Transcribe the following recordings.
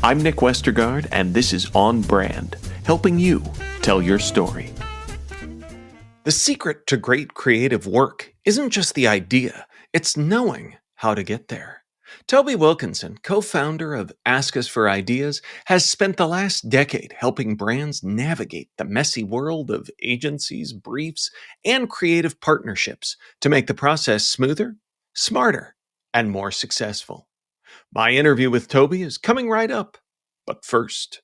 I'm Nick Westergaard, and this is On Brand, helping you tell your story. The secret to great creative work isn't just the idea, it's knowing how to get there. Toby Wilkinson, co-founder of Ask Us for Ideas, has spent the last decade helping brands navigate the messy world of agencies, briefs, and creative partnerships to make the process smoother, smarter, and more successful. My interview with Toby is coming right up, but first...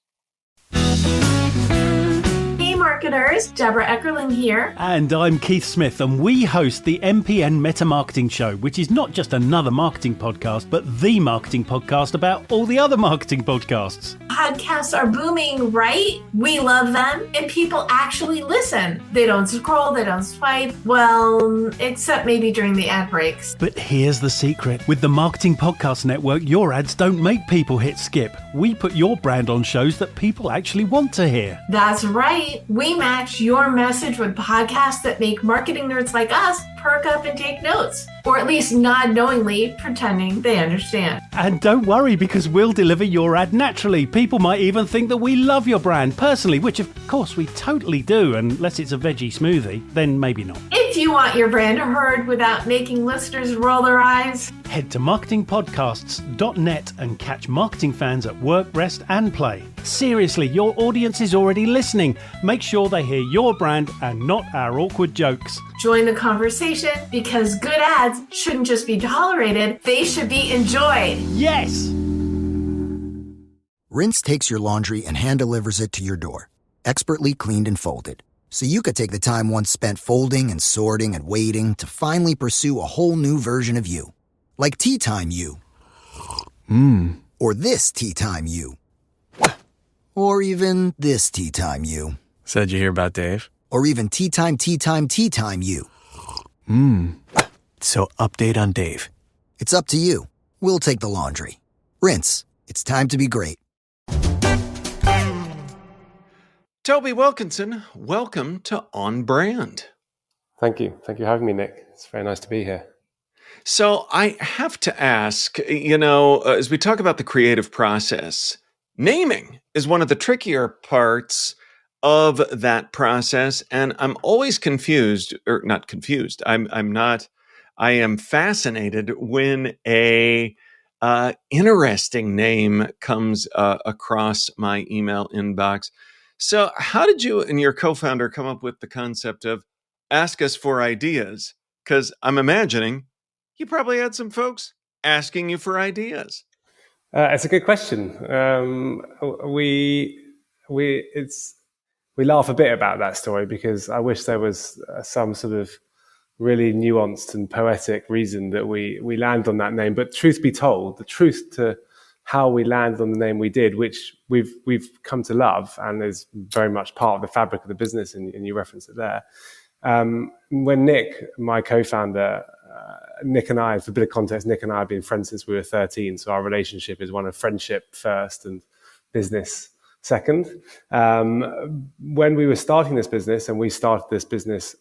Marketers, Deborah Eckerling here. And I'm Keith Smith, and we host the MPN Meta Marketing Show, which is not just another marketing podcast, but the marketing podcast about all the other marketing podcasts. Podcasts are booming, right? We love them, and people actually listen. They don't scroll, they don't swipe, well, except maybe during the ad breaks. But here's the secret. With the Marketing Podcast Network, your ads don't make people hit skip. We put your brand on shows that people actually want to hear. That's right. We match your message with podcasts that make marketing nerds like us perk up and take notes, or at least nod knowingly, pretending they understand. And don't worry, because we'll deliver your ad naturally. People might even think that we love your brand personally, which of course we totally do, unless it's a veggie smoothie, then maybe not. If you want your brand heard without making listeners roll their eyes, head to marketingpodcasts.net and catch marketing fans at work, rest, and play. Seriously, your audience is already listening. Make sure they hear your brand and not our awkward jokes. Join the conversation, because good ads shouldn't just be tolerated, they should be enjoyed. Yes! Rinse takes your laundry and hand delivers it to your door, expertly cleaned and folded. So you could take the time once spent folding and sorting and waiting to finally pursue a whole new version of you. Like Tea Time You. Or this Tea Time You. Or even this Tea Time You. So did you hear about Dave? Or even Tea Time You. So update on Dave. It's up to you. We'll take the laundry. Rinse. It's time to be great. Toby Wilkinson, welcome to On Brand. Thank you. Thank you for having me, Nick. It's very nice to be here. So I have to ask, as we talk about the creative process, naming is one of the trickier parts of that process. And I'm always I am fascinated when a interesting name comes across my email inbox. So how did you and your co-founder come up with the concept of Ask Us for Ideas? Because I'm imagining you probably had some folks asking you for ideas. It's a good question. We laugh a bit about that story because I wish there was some sort of really nuanced and poetic reason that we land on that name. But truth be told, the truth to how we landed on the name we did, which we've come to love and is very much part of the fabric of the business, and you referenced it there. When Nick, my co-founder, Nick and I, for a bit of context, Nick and I have been friends since we were 13. So our relationship is one of friendship first and business second. When we were starting this business, and we started this business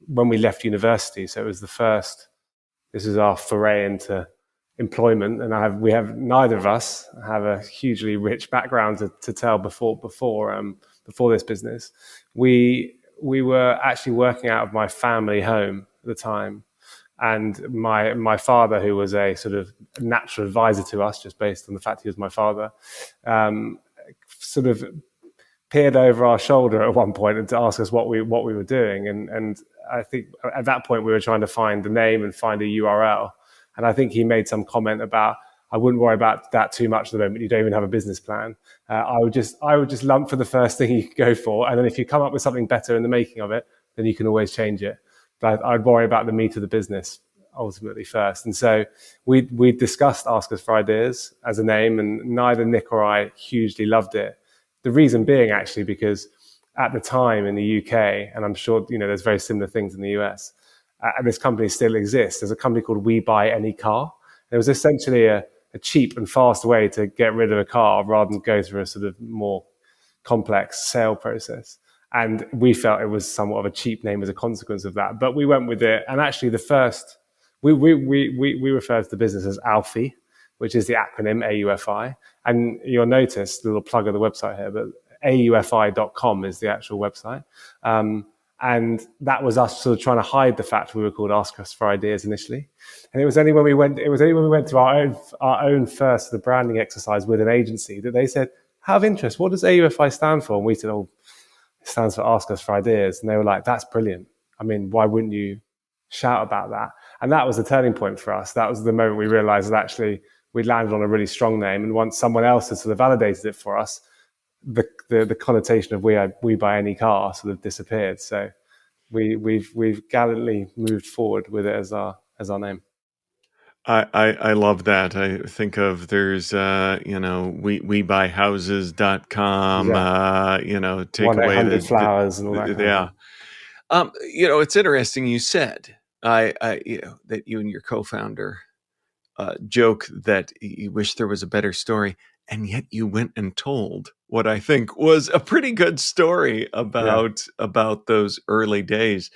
when we left university, so it was this is our foray into employment, and neither of us have a hugely rich background to tell before this business. We were actually working out of my family home at the time, and my father, who was a sort of natural advisor to us, just based on the fact he was my father, sort of peered over our shoulder at one point and to ask us what we were doing, and I think at that point we were trying to find the name and find a URL. And I think he made some comment about, I wouldn't worry about that too much at the moment. You don't even have a business plan. I would just lump for the first thing you could go for. And then if you come up with something better in the making of it, then you can always change it. But I'd worry about the meat of the business ultimately first. And so we discussed Ask Us for Ideas as a name, and neither Nick or I hugely loved it. The reason being actually because at the time in the UK, and I'm sure, there's very similar things in the US, and this company still exists. There's a company called We Buy Any Car. It was essentially a cheap and fast way to get rid of a car rather than go through a sort of more complex sale process. And we felt it was somewhat of a cheap name as a consequence of that. But we went with it. And actually we refer to the business as Alfie. which is the acronym AUFI. And you'll notice, a little plug of the website here, but AUFI.com is the actual website. And that was us sort of trying to hide the fact we were called Ask Us for Ideas initially. And it was only when we went to our own first, the branding exercise with an agency, that they said, "Out of interest, what does AUFI stand for?" And we said, "Oh, it stands for Ask Us for Ideas." And they were like, "That's brilliant. I mean, why wouldn't you shout about that?" And that was the turning point for us. That was the moment we realized that actually we landed on a really strong name. And once someone else had sort of validated it for us, the connotation of we buy any car sort of disappeared. So we've gallantly moved forward with it as our name. I love that. I think of there's webuyhouses.com, take away the flowers and all that. Yeah. It's interesting you said that you and your co-founder joke that you wish there was a better story, and yet you went and told what I think was a pretty good story about those early days.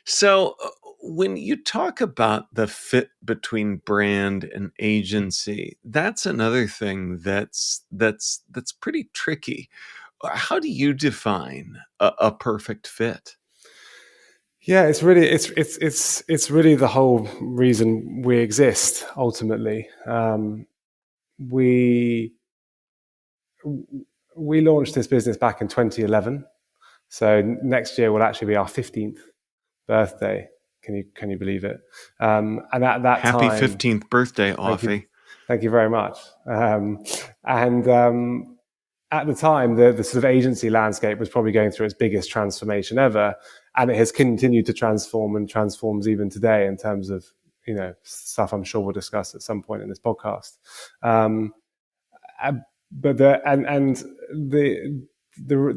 So when you talk about the fit between brand and agency, that's another thing that's pretty tricky. How do you define a perfect fit? Yeah, it's really the whole reason we exist. Ultimately, we launched this business back in 2011. So next year will actually be our 15th birthday. Can you believe it? And at that Happy time, 15th birthday, Offie. Thank you very much. At the time, the sort of agency landscape was probably going through its biggest transformation ever, and it has continued to transform and transforms even today in terms of stuff I'm sure we'll discuss at some point in this podcast. But the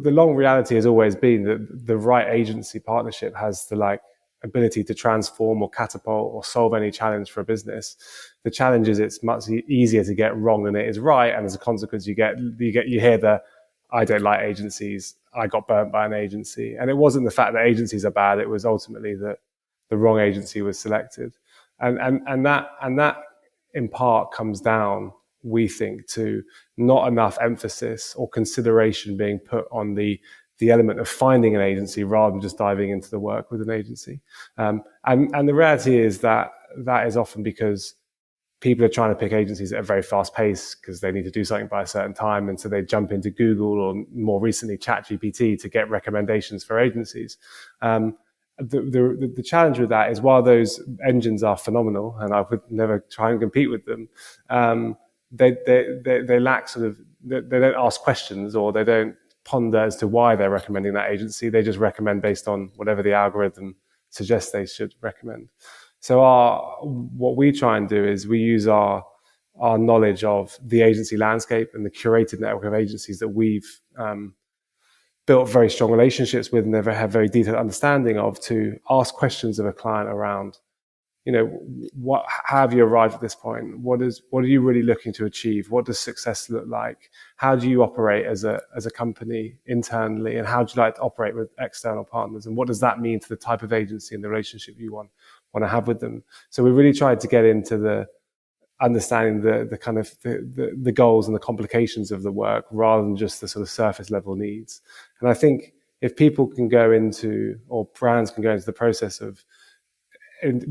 long reality has always been that the right agency partnership has the ability to transform or catapult or solve any challenge for a business. The challenge is it's much easier to get wrong than it is right, and as a consequence, you hear the "I don't like agencies. I got burnt by an agency," and it wasn't the fact that agencies are bad; it was ultimately that the wrong agency was selected, and that in part comes down, we think, to not enough emphasis or consideration being put on the element of finding an agency rather than just diving into the work with an agency. And the reality is that is often because people are trying to pick agencies at a very fast pace because they need to do something by a certain time. And so they jump into Google or more recently ChatGPT to get recommendations for agencies. The challenge with that is while those engines are phenomenal and I would never try and compete with them, they lack they don't ask questions or they don't ponder as to why they're recommending that agency. They just recommend based on whatever the algorithm suggests they should recommend. So what we try and do is we use our knowledge of the agency landscape and the curated network of agencies that we've built very strong relationships with and have very detailed understanding of, to ask questions of a client around, how have you arrived at this point? What are you really looking to achieve? What does success look like? How do you operate as a company internally? And how do you like to operate with external partners? And what does that mean to the type of agency and the relationship you want to have with them? So we really tried to get into the understanding the kind of the goals and the complications of the work rather than just the sort of surface level needs. And I think if people can go into, or brands can go into the process of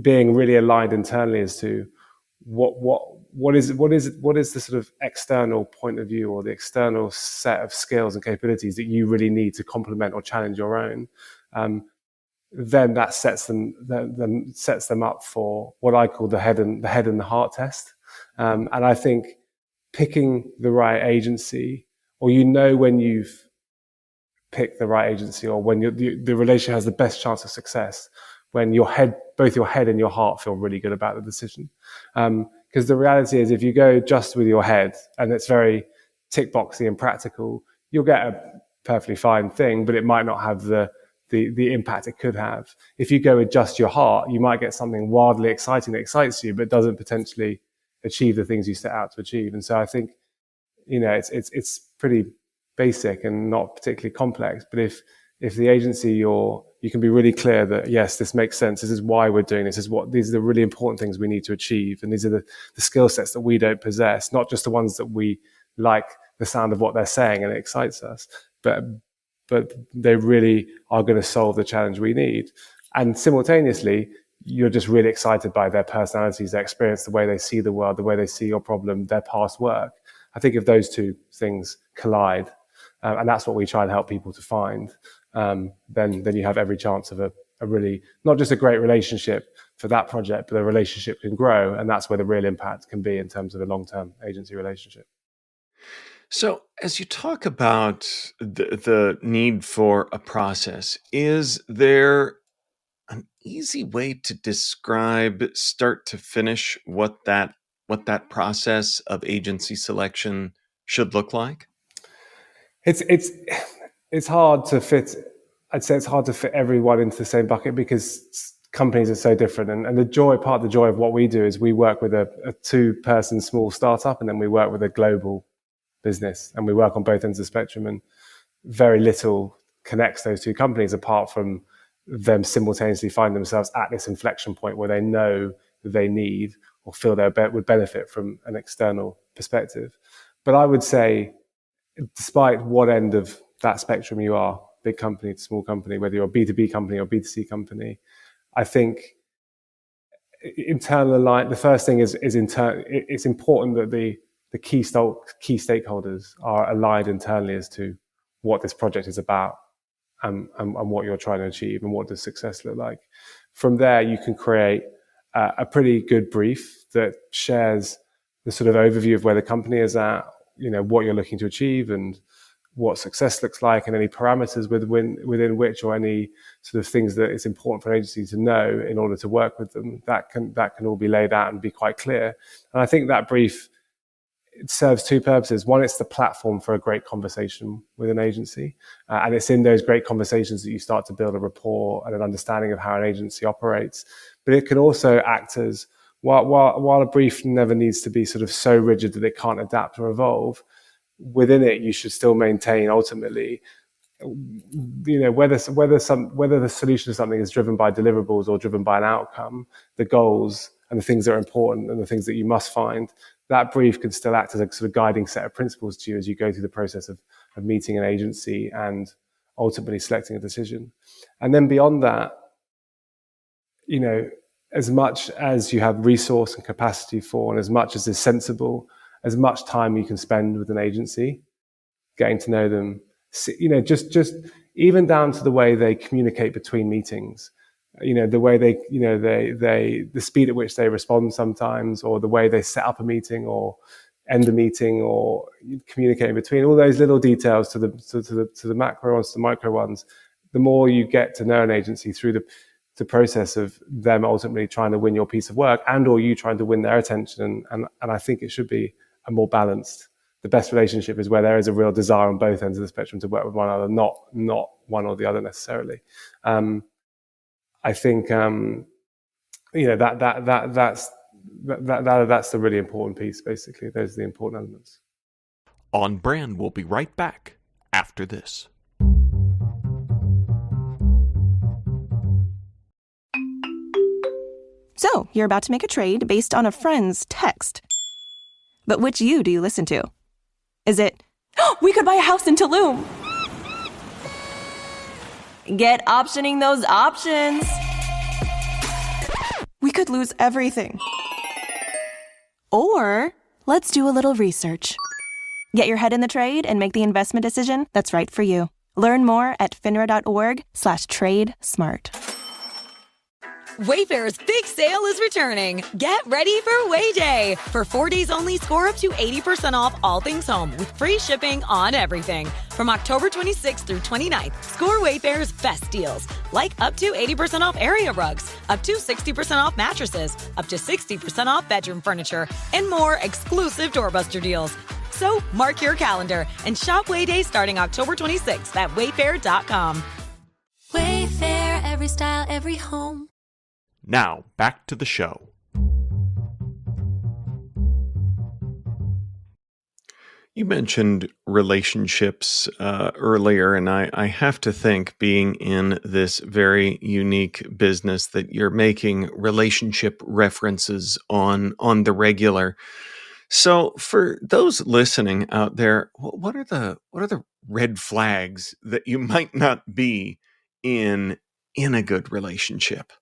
being really aligned internally as to what is the sort of external point of view or the external set of skills and capabilities that you really need to complement or challenge your own, then that sets them up for what I call the head and the heart test. And I think picking the right agency, or when you've picked the right agency, or when the relationship has the best chance of success, when both your head and your heart feel really good about the decision. Because the reality is, if you go just with your head and it's very tick boxy and practical, you'll get a perfectly fine thing, but it might not have the impact it could have. If you go with just your heart, you might get something wildly exciting that excites you, but doesn't potentially achieve the things you set out to achieve. And so I think, it's pretty basic and not particularly complex. But if if the agency you can be really clear that, yes, this makes sense. This is why we're doing this. These are the really important things we need to achieve. And these are the skill sets that we don't possess, not just the ones that we like the sound of what they're saying and it excites us, but they really are going to solve the challenge we need. And simultaneously, you're just really excited by their personalities, their experience, the way they see the world, the way they see your problem, their past work. I think if those two things collide, and that's what we try and help people to find, then you have every chance of a really, not just a great relationship for that project, but the relationship can grow. And that's where the real impact can be in terms of a long-term agency relationship. So as you talk about the need for a process, is there an easy way to describe start to finish what that process of agency selection should look like? It's hard to fit. I'd say it's hard to fit everyone into the same bucket because companies are so different. And part of the joy of what we do is we work with a 2-person small startup, and then we work with a global business, and we work on both ends of the spectrum, and very little connects those two companies apart from them simultaneously find themselves at this inflection point where they know that they need or feel they would benefit from an external perspective. But I would say, despite what end of that spectrum you are, big company to small company, whether you're a B2B company or B2C company, I think the first thing is it's important that the key stakeholders are aligned internally as to what this project is about and what you're trying to achieve and what does success look like. From there, you can create a pretty good brief that shares the sort of overview of where the company is at, what you're looking to achieve and what success looks like, and any parameters within which, or any sort of things that it's important for an agency to know in order to work with them. That can all be laid out and be quite clear. And I think that brief, it serves two purposes. One, it's the platform for a great conversation with an agency. And it's in those great conversations that you start to build a rapport and an understanding of how an agency operates. But it can also act as, while a brief never needs to be sort of so rigid that it can't adapt or evolve, within it, you should still maintain ultimately, whether the solution to something is driven by deliverables or driven by an outcome, the goals and the things that are important and the things that you must find, that brief can still act as a sort of guiding set of principles to you as you go through the process of meeting an agency and ultimately selecting a decision. And then beyond that, as much as you have resource and capacity for, and as much as is sensible, as much time you can spend with an agency, getting to know them, just even down to the way they communicate between meetings, the way the speed at which they respond sometimes, or the way they set up a meeting or end a meeting or communicate in between, all those little details to the macro ones, to the micro ones. The more you get to know an agency through the process of them ultimately trying to win your piece of work and or you trying to win their attention, and I think it should be a more balanced. The best relationship is where there is a real desire on both ends of the spectrum to work with one another, not one or the other necessarily. I think that's the really important piece. Basically, those are the important elements. On Brand will be right back after this. So, you're about to make a trade based on a friend's text. But which you do you listen to? Is it, we could buy a house in Tulum? Get optioning those options. We could lose everything. Or, let's do a little research. Get your head in the trade and make the investment decision that's right for you. Learn more at finra.org/trade-smart. Wayfair's big sale is returning. Get ready for Way Day. For 4 days only, score up to 80% off all things home with free shipping on everything. From October 26th through 29th, score Wayfair's best deals, like up to 80% off area rugs, up to 60% off mattresses, up to 60% off bedroom furniture, and more exclusive doorbuster deals. So mark your calendar and shop Way Day starting October 26th at wayfair.com. Wayfair, every style, every home. Now, back to the show. You mentioned relationships earlier, and I have to think, being in this very unique business, that you're making relationship references on the regular. So, for those listening out there, what are the red flags that you might not be in a good relationship?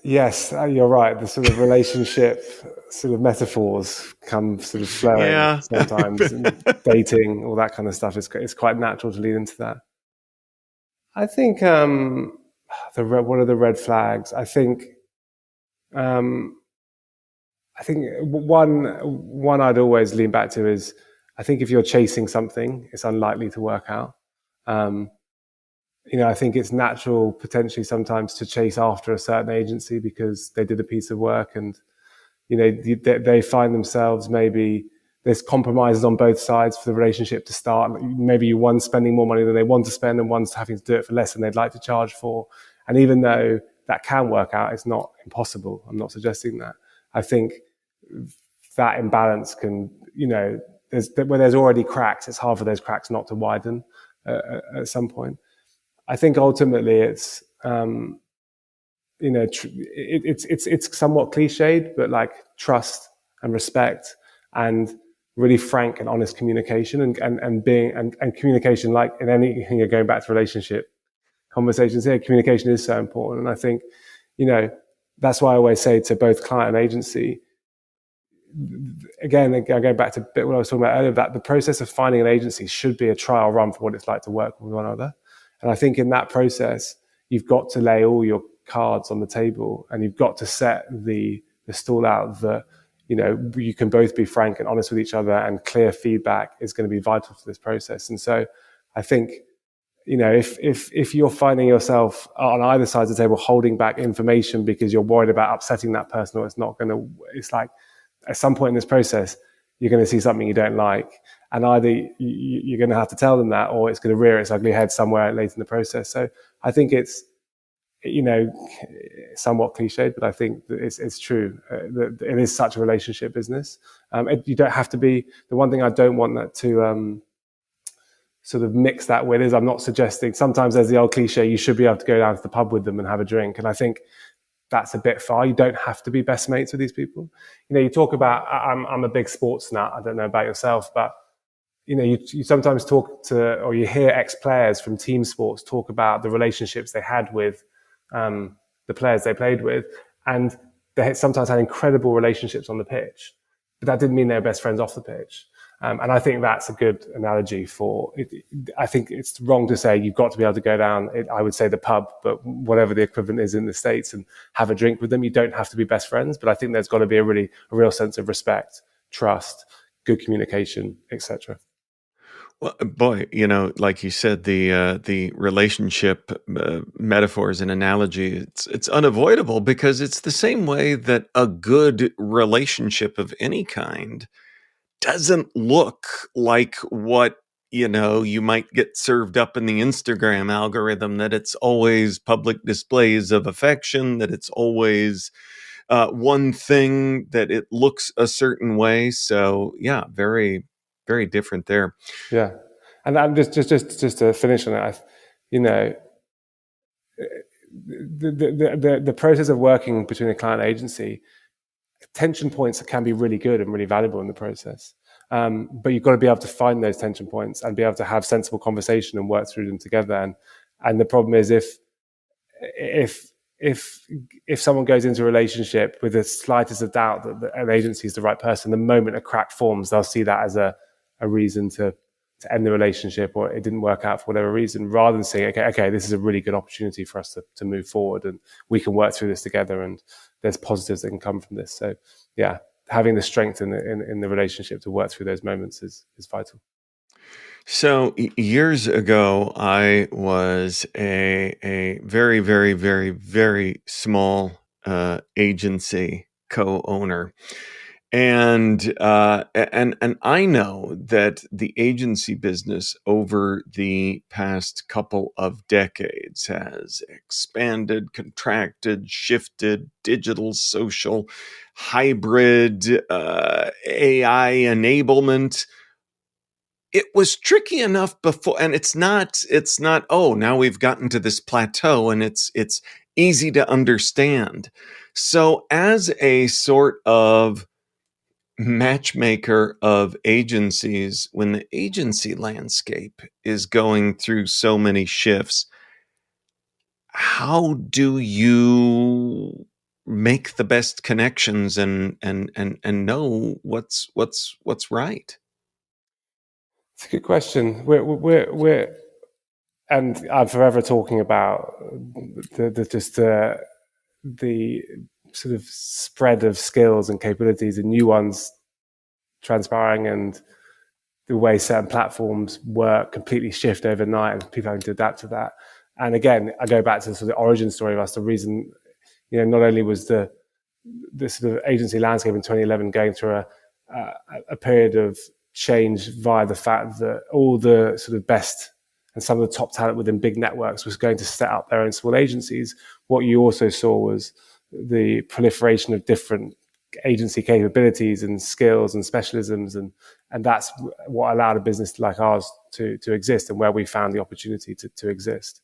Yes, you're right. The sort of relationship sort of metaphors come sort of flowing Yeah. sometimes, and dating, all that kind of stuff. It's quite natural to lead into that. I think what are the red flags? Um, I think one I'd always lean back to is, I think if you're chasing something, it's unlikely to work out. Um, I think it's natural potentially sometimes to chase after a certain agency because they did a piece of work, and they find themselves, maybe there's compromises on both sides for the relationship to start. Maybe one's spending more money than they want to spend, and one's having to do it for less than they'd like to charge for. And even though that can work out, it's not impossible. I'm not suggesting that. I think that imbalance can, where there's already cracks, it's hard for those cracks not to widen at some point. I think ultimately it's, it's somewhat cliched, but like trust and respect and really frank and honest communication and communication, like in anything, you're going back to relationship conversations here, communication is so important. And I think, that's why I always say to both client and agency, again, I go back to a bit what I was talking about earlier, that the process of finding an agency should be a trial run for what it's like to work with one another. And I think in that process, you've got to lay all your cards on the table, and you've got to set the stall out that, you can both be frank and honest with each other, and clear feedback is going to be vital to this process. And so I think, if you're finding yourself on either side of the table holding back information because you're worried about upsetting that person, or it's like at some point in this process, you're going to see something you don't like, and either you're going to have to tell them that, or it's going to rear its ugly head somewhere later in the process. So I think it's, somewhat cliched, but I think that it's true. That it is such a relationship business. You don't have to be. The one thing I don't want that to sort of mix that with is, I'm not suggesting, sometimes there's the old cliche, you should be able to go down to the pub with them and have a drink. And I think that's a bit far. You don't have to be best mates with these people. You talk about, I'm a big sports nut. I don't know about yourself, but you sometimes talk to, or you hear ex-players from team sports talk about the relationships they had with the players they played with, and they sometimes had incredible relationships on the pitch, but that didn't mean they were best friends off the pitch. And I think that's a good analogy for it. I think it's wrong to say you've got to be able to go down, I would say the pub, but whatever the equivalent is in the States, and have a drink with them. You don't have to be best friends, but I think there's got to be a real sense of respect, trust, good communication, etc. Well, boy, like you said, the relationship metaphors and analogy, it's unavoidable, because it's the same way that a good relationship of any kind doesn't look like what, you might get served up in the Instagram algorithm, that it's always public displays of affection, that it's always one thing, that it looks a certain way. So yeah, very, very different there. Yeah. And I'm just to finish on that, the process of working between a client and agency, tension points can be really good and really valuable in the process. But you've got to be able to find those tension points and be able to have sensible conversation and work through them together. And the problem is, if someone goes into a relationship with the slightest of doubt that an agency is the right person, the moment a crack forms, they'll see that as a reason to end the relationship, or it didn't work out for whatever reason, rather than saying, okay, this is a really good opportunity for us to move forward, and we can work through this together, and there's positives that can come from this. So yeah, having the strength in the relationship to work through those moments is vital. So years ago, I was a very, very, very, very small agency co-owner. And I know that the agency business over the past couple of decades has expanded, contracted, shifted, digital, social, hybrid, AI enablement. It was tricky enough before, and it's not, oh, now we've gotten to this plateau and it's easy to understand. So as a sort of matchmaker of agencies, when the agency landscape is going through so many shifts, how do you make the best connections and know what's right? It's a good question. We're and I'm forever talking about the sort of spread of skills and capabilities and new ones transpiring, and the way certain platforms work completely shift overnight and people having to adapt to that. And again, I go back to the sort of origin story of us. The reason, not only was the sort of agency landscape in 2011 going through a period of change via the fact that all the sort of best and some of the top talent within big networks was going to set up their own small agencies. What you also saw was the proliferation of different agency capabilities and skills and specialisms, and that's what allowed a business like ours to exist, and where we found the opportunity to exist.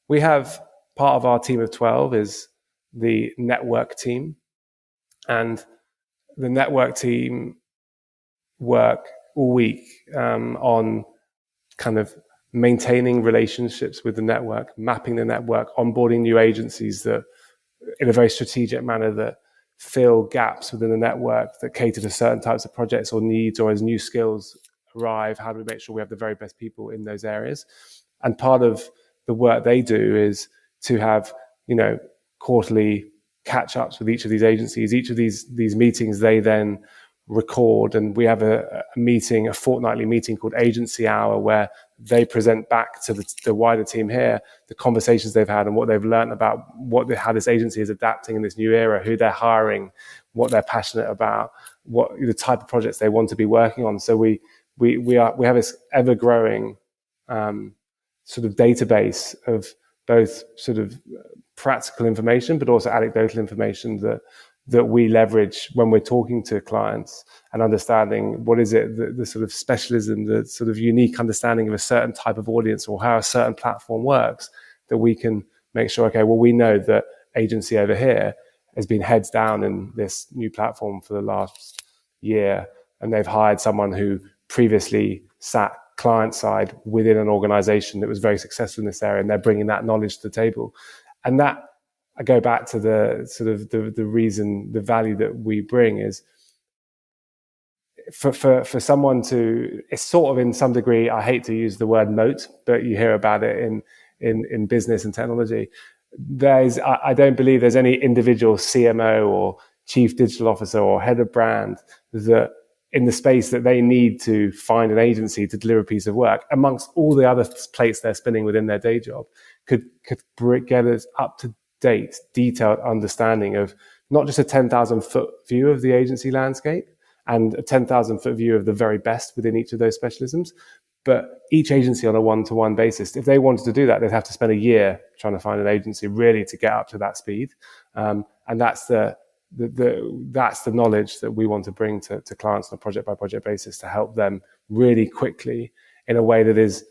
We have part of our team of 12 is the network team, and the network team work all week on kind of maintaining relationships with the network, mapping the network, onboarding new agencies that in a very strategic manner that fill gaps within the network that cater to certain types of projects or needs, or as new skills arrive, how do we make sure we have the very best people in those areas? And part of the work they do is to have, quarterly catch-ups with each of these agencies. Each of these meetings they then record, and we have a fortnightly meeting called Agency Hour, where they present back to the wider team here the conversations they've had and what they've learned about how this agency is adapting in this new era, who they're hiring, what they're passionate about, what the type of projects they want to be working on. So we have this ever growing sort of database of both sort of practical information but also anecdotal information that we leverage when we're talking to clients and understanding what is it, the sort of specialism, the sort of unique understanding of a certain type of audience or how a certain platform works, that we can make sure, okay, well, we know that agency over here has been heads down in this new platform for the last year, and they've hired someone who previously sat client side within an organization that was very successful in this area, and they're bringing that knowledge to the table. And that, I go back to the sort of the reason, the value that we bring is for someone to, it's sort of in some degree, I hate to use the word moat, but you hear about it in business and technology. I don't believe there's any individual CMO or chief digital officer or head of brand that in the space that they need to find an agency to deliver a piece of work amongst all the other plates they're spinning within their day job could get us up to date, detailed understanding of not just a 10,000 foot view of the agency landscape and a 10,000 foot view of the very best within each of those specialisms, but each agency on a one-to-one basis. If they wanted to do that, they'd have to spend a year trying to find an agency really to get up to that speed. And that's the knowledge that we want to bring to clients on a project by project basis to help them really quickly in a way that is,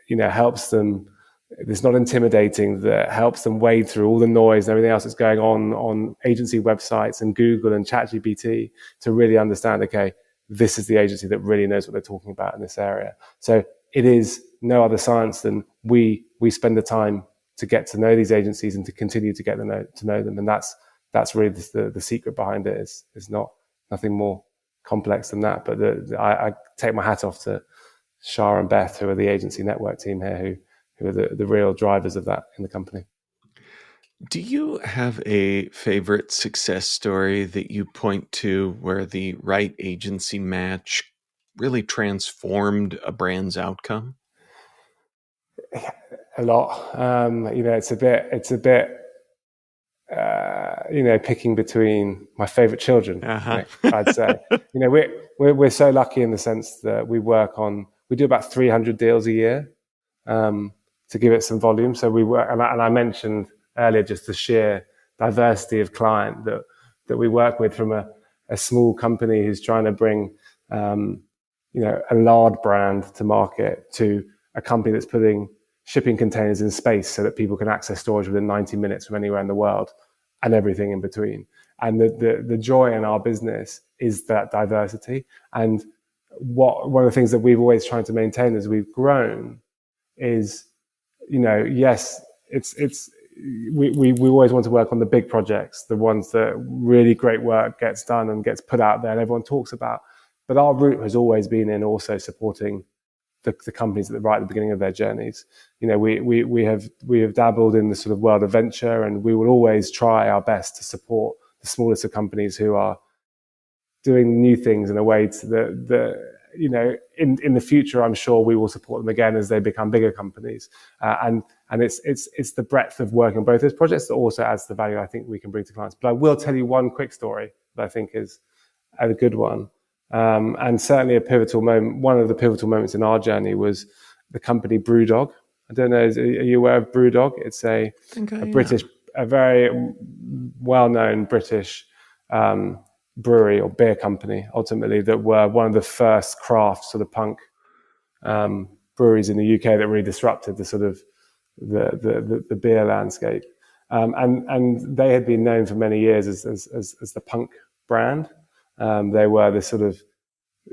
helps them. It's not intimidating, that helps them wade through all the noise and everything else that's going on agency websites and Google and ChatGPT to really understand, okay, this is the agency that really knows what they're talking about in this area. So it is no other science than we spend the time to get to know these agencies and to continue to get to know them. And that's really the secret behind it. Is nothing more complex than that. But I take my hat off to Shah and Beth, who are the agency network team here, who are the real drivers of that in the company. Do you have a favorite success story that you point to where the right agency match really transformed a brand's outcome? A lot. It's a bit picking between my favorite children, Uh-huh. I'd say. We're so lucky in the sense that we do about 300 deals a year to give it some volume. So we work, and I mentioned earlier just the sheer diversity of client that we work with, from a small company who's trying to bring a lard brand to market, to a company that's putting shipping containers in space so that people can access storage within 90 minutes from anywhere in the world, and everything in between. And the joy in our business is that diversity. And one of the things that we've always tried to maintain as we've grown is, yes, we always want to work on the big projects, the ones that really great work gets done and gets put out there and everyone talks about. But our route has always been in also supporting the companies right at the beginning of their journeys. We have dabbled in the sort of world of venture, and we will always try our best to support the smallest of companies who are doing new things in a way that in the future, I'm sure we will support them again as they become bigger companies. And it's the breadth of working on both those projects that also adds the value I think we can bring to clients. But I will tell you one quick story that I think is a good one. And certainly a pivotal moment. One of the pivotal moments in our journey was the company Brewdog. I don't know, are you aware of Brewdog? It's a very well-known British brewery or beer company, ultimately, that were one of the first craft sort of punk breweries in the UK that really disrupted the sort of the beer landscape. And they had been known for many years as the punk brand. They were this sort of,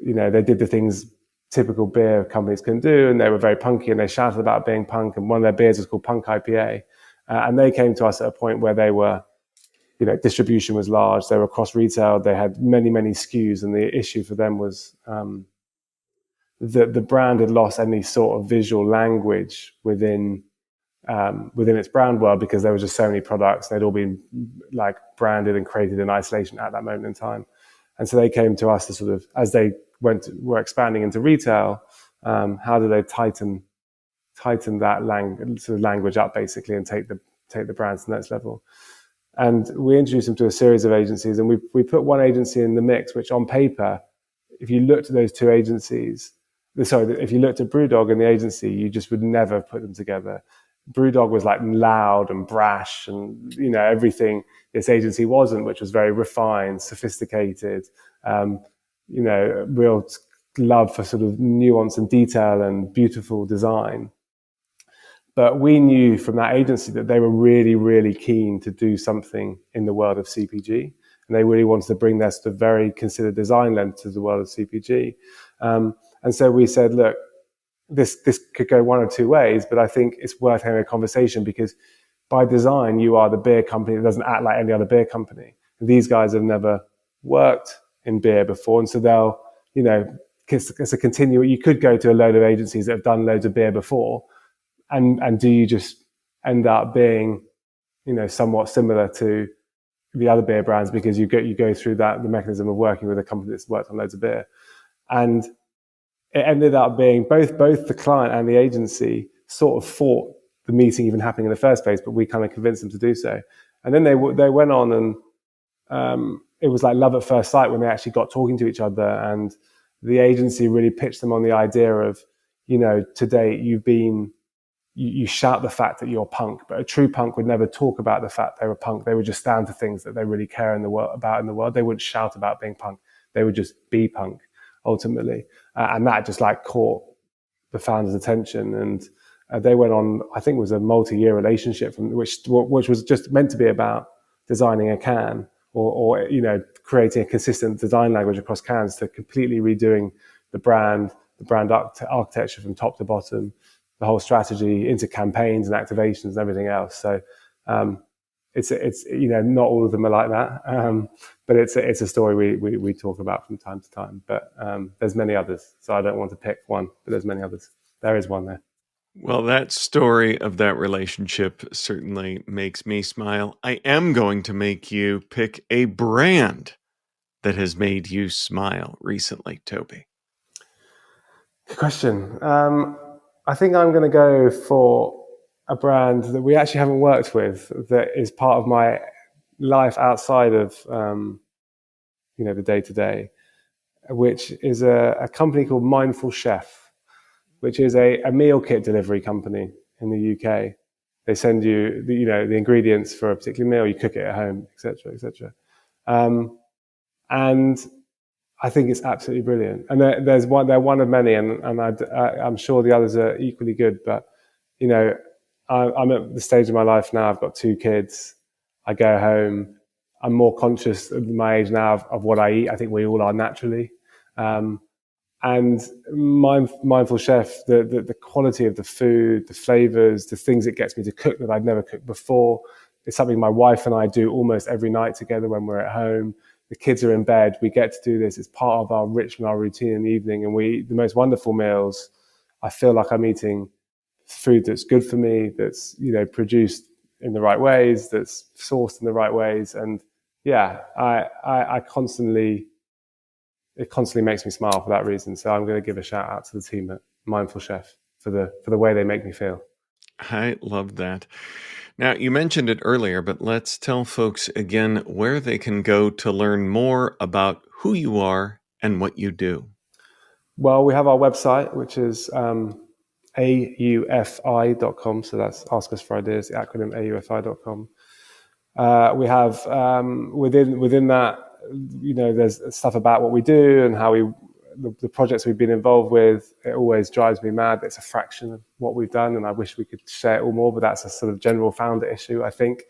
they did the things typical beer companies can do, and they were very punky, and they shouted about being punk, and one of their beers was called Punk IPA. And they came to us at a point where they were, distribution was large, they were across retail, they had many, many SKUs, and the issue for them was the brand had lost any sort of visual language within its brand world, because there were just so many products. They'd all been like branded and created in isolation at that moment in time. And so they came to us to sort of, as they were expanding into retail, how do they tighten that language up, basically, and take the brand to the next level. And we introduced them to a series of agencies, and we put one agency in the mix, which on paper, if you looked at those two agencies, if you looked at Brewdog and the agency, you just would never put them together. Brewdog was like loud and brash and, everything this agency wasn't, which was very refined, sophisticated, real love for sort of nuance and detail and beautiful design. But we knew from that agency that they were really, really keen to do something in the world of CPG. And they really wanted to bring their sort of very considered design lens to the world of CPG. And so we said, look, this could go one or two ways, but I think it's worth having a conversation, because by design, you are the beer company that doesn't act like any other beer company. And these guys have never worked in beer before. And so they'll, it's a continuum. You could go to a load of agencies that have done loads of beer before. And do you just end up being, somewhat similar to the other beer brands, because you go through the mechanism of working with a company that's worked on loads of beer. And it ended up being both the client and the agency sort of fought the meeting even happening in the first place, but we kind of convinced them to do so. And then they went on, and it was like love at first sight when they actually got talking to each other. And the agency really pitched them on the idea of, to date you shout the fact that you're punk, but a true punk would never talk about the fact they were punk. They would just stand for things that they really care about in the world. They wouldn't shout about being punk. They would just be punk, ultimately. And that just caught the founders' attention. And they went on, I think it was a multi-year relationship which was just meant to be about designing a can or creating a consistent design language across cans, to completely redoing the brand architecture from top to bottom, the whole strategy into campaigns and activations and everything else. So it's not all of them are like that, but it's a story we talk about from time to time. But there's many others, so I don't want to pick one, but there's many others. There is one there. Well, that story of that relationship certainly makes me smile. I am going to make you pick a brand that has made you smile recently, Toby. Good question. I think I'm going to go for a brand that we actually haven't worked with, that is part of my life outside of, the day-to-day, which is a company called Mindful Chef, which is a meal kit delivery company in the UK. They send you the ingredients for a particular meal, you cook it at home, etc., etc. And I think it's absolutely brilliant. And they're one of many, and I'm sure the others are equally good. But I'm at the stage of my life now. I've got 2 kids. I go home. I'm more conscious at my age now of what I eat. I think we all are naturally. And Mindful Chef, the quality of the food, the flavors, the things it gets me to cook that I'd never cooked before. It's something my wife and I do almost every night together when we're at home. The kids are in bed. We get to do this. It's part of our ritual, our routine in the evening. And we eat the most wonderful meals. I feel like I'm eating food that's good for me, that's, produced in the right ways, that's sourced in the right ways. And yeah, it constantly makes me smile for that reason. So I'm going to give a shout out to the team at Mindful Chef for the way they make me feel. I love that. Now, you mentioned it earlier, but let's tell folks again where they can go to learn more about who you are and what you do. Well, we have our website, which is aufi.com. So that's Ask Us for Ideas, the acronym aufi.com. We have within that, there's stuff about what we do and how the projects we've been involved with. It always drives me mad. It's a fraction of what we've done, and I wish we could share it all more. But that's a sort of general founder issue, I think.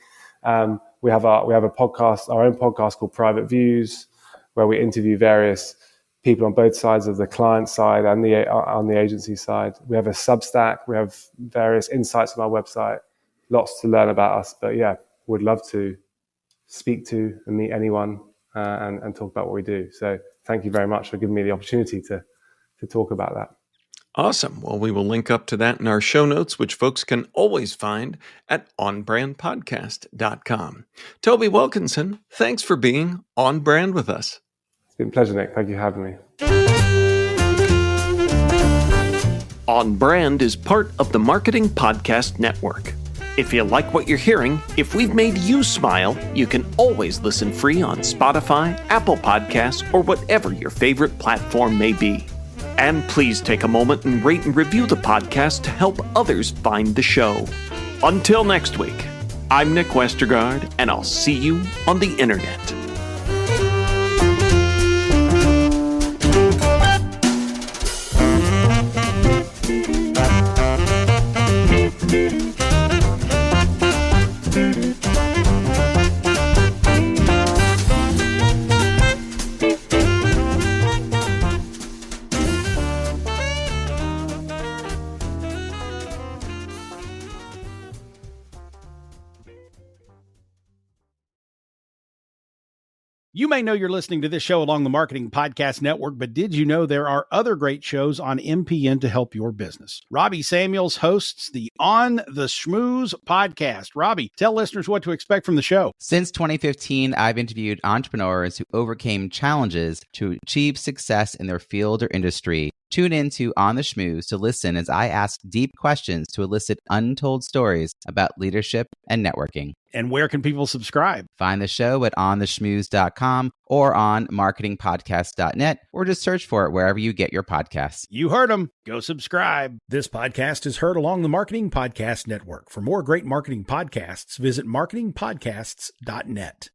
We have a podcast, our own podcast called Private Views, where we interview various people on both sides of the client side and on the agency side. We have a Substack. We have various insights on our website. Lots to learn about us. But yeah, would love to speak to and meet anyone and talk about what we do. So thank you very much for giving me the opportunity to talk about that. Awesome. Well, we will link up to that in our show notes, which folks can always find at onbrandpodcast.com. Toby Wilkinson, thanks for being on brand with us. It's been a pleasure, Nick. Thank you for having me. On Brand is part of the Marketing Podcast Network. If you like what you're hearing, if we've made you smile, you can always listen free on Spotify, Apple Podcasts, or whatever your favorite platform may be. And please take a moment and rate and review the podcast to help others find the show. Until next week, I'm Nick Westergaard, and I'll see you on the internet. You may know you're listening to this show along the Marketing Podcast Network, but did you know there are other great shows on MPN to help your business? Robbie Samuels hosts the On the Schmooze podcast. Robbie, tell listeners what to expect from the show. Since 2015, I've interviewed entrepreneurs who overcame challenges to achieve success in their field or industry. Tune in to On the Schmooze to listen as I ask deep questions to elicit untold stories about leadership and networking. And where can people subscribe? Find the show at ontheschmooze.com or on marketingpodcast.net, or just search for it wherever you get your podcasts. You heard them. Go subscribe. This podcast is heard along the Marketing Podcast Network. For more great marketing podcasts, visit marketingpodcasts.net.